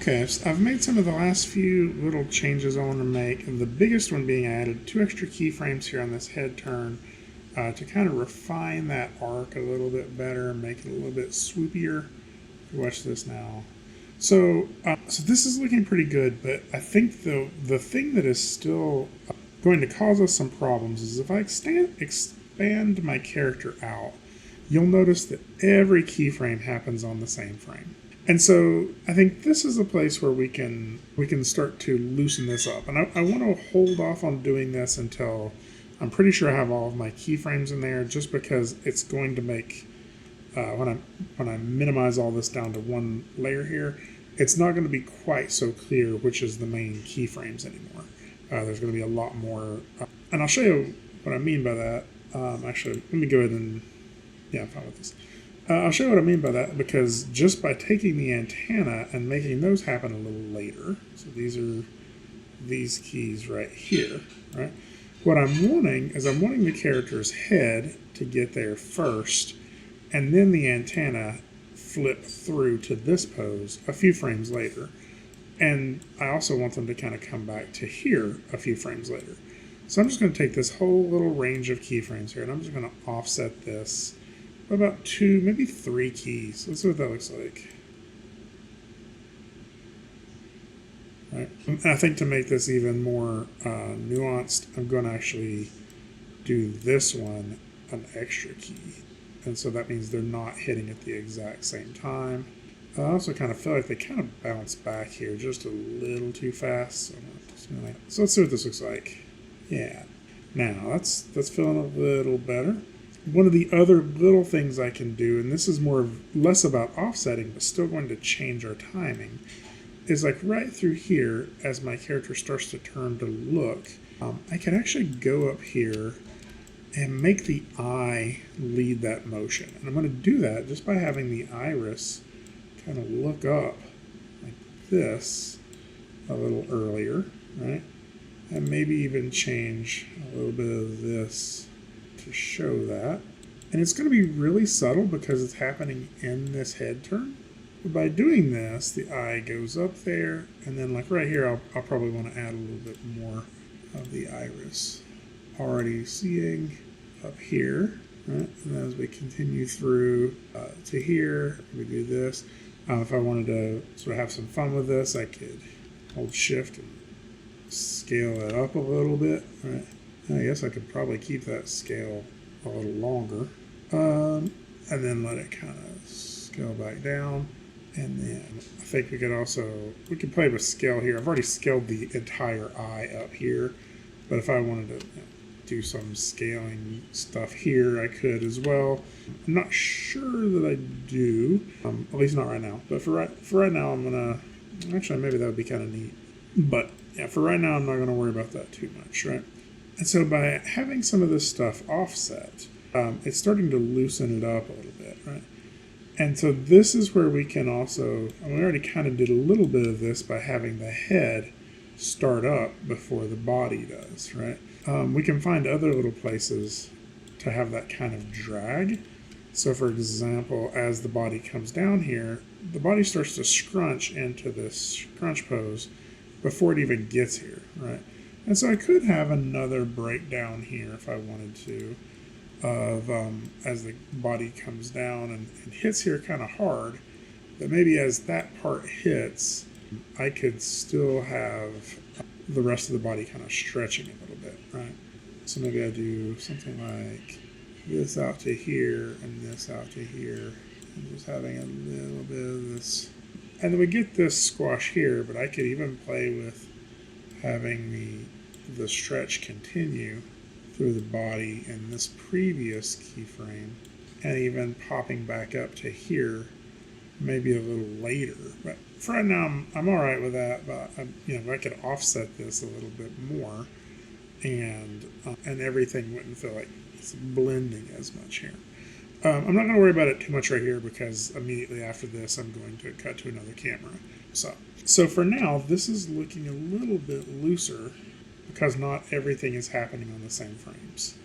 Okay, I've made some of the last few little changes I want to make. And the biggest one being I added 2 extra keyframes here on this head turn to kind of refine that arc a little bit better and make it a little bit swoopier. Watch this now. So this is looking pretty good, but I think the thing that is still going to cause us some problems is if I expand my character out, you'll notice that every keyframe happens on the same frame. And so I think this is a place where we can start to loosen this up. And I want to hold off on doing this until I'm pretty sure I have all of my keyframes in there, just because it's going to make, when I minimize all this down to one layer here, it's not going to be quite so clear which is the main keyframes anymore. There's going to be a lot more. And I'll show you what I mean by that. Actually, let me go ahead and, yeah, I'm fine with this. I'll show you what I mean by that, because just by taking the antenna and making those happen a little later, so these are these keys right here, right? What I'm wanting is I'm wanting the character's head to get there first, and then the antenna flip through to this pose a few frames later. And I also want them to kind of come back to here a few frames later. So I'm just going to take this whole little range of keyframes here, and I'm just going to offset this about 2, maybe 3 keys. Let's see what that looks like. Right. And I think to make this even more nuanced, I'm going to actually do this one an extra key. And so that means they're not hitting at the exact same time. I also kind of feel like they kind of bounce back here just a little too fast. So let's see what this looks like. Yeah. Now that's feeling a little better. One of the other little things I can do, and this is less about offsetting, but still going to change our timing, is like right through here, as my character starts to turn to look, I can actually go up here and make the eye lead that motion. And I'm going to do that just by having the iris kind of look up like this a little earlier, right? And maybe even change a little bit of this to show that. And it's going to be really subtle because it's happening in this head turn. But by doing this, the eye goes up there, and then like right here, I'll probably want to add a little bit more of the iris. Already seeing up here, right? And as we continue through to here, we do this. If I wanted to sort of have some fun with this, I could hold shift and scale it up a little bit, right? I guess I could probably keep that scale a little longer, and then let it kind of scale back down. And then I think we could play with scale here. I've already scaled the entire eye up here, but if I wanted to do some scaling stuff here, I could as well. I'm not sure that I do, at least not right now. But for right now, I'm gonna actually, maybe that would be kind of neat. But yeah, for right now, I'm not gonna worry about that too much, right? And so by having some of this stuff offset, it's starting to loosen it up a little bit, right? And so this is where we can also, and we already kind of did a little bit of this by having the head start up before the body does, right? We can find other little places to have that kind of drag. So for example, as the body comes down here, the body starts to scrunch into this scrunch pose before it even gets here, right? And so I could have another breakdown here if I wanted to, of as the body comes down and hits here kind of hard, that maybe as that part hits, I could still have the rest of the body kind of stretching a little bit, right? So maybe I do something like this out to here and this out to here, and just having a little bit of this. And then we get this squash here, but I could even play with having the stretch continue through the body in this previous keyframe, and even popping back up to here maybe a little later. But for right now, I'm all right with that. But I could offset this a little bit more, and everything wouldn't feel like it's blending as much here. I'm not going to worry about it too much right here, because immediately after this, I'm going to cut to another camera. So for now, this is looking a little bit looser because not everything is happening on the same frames.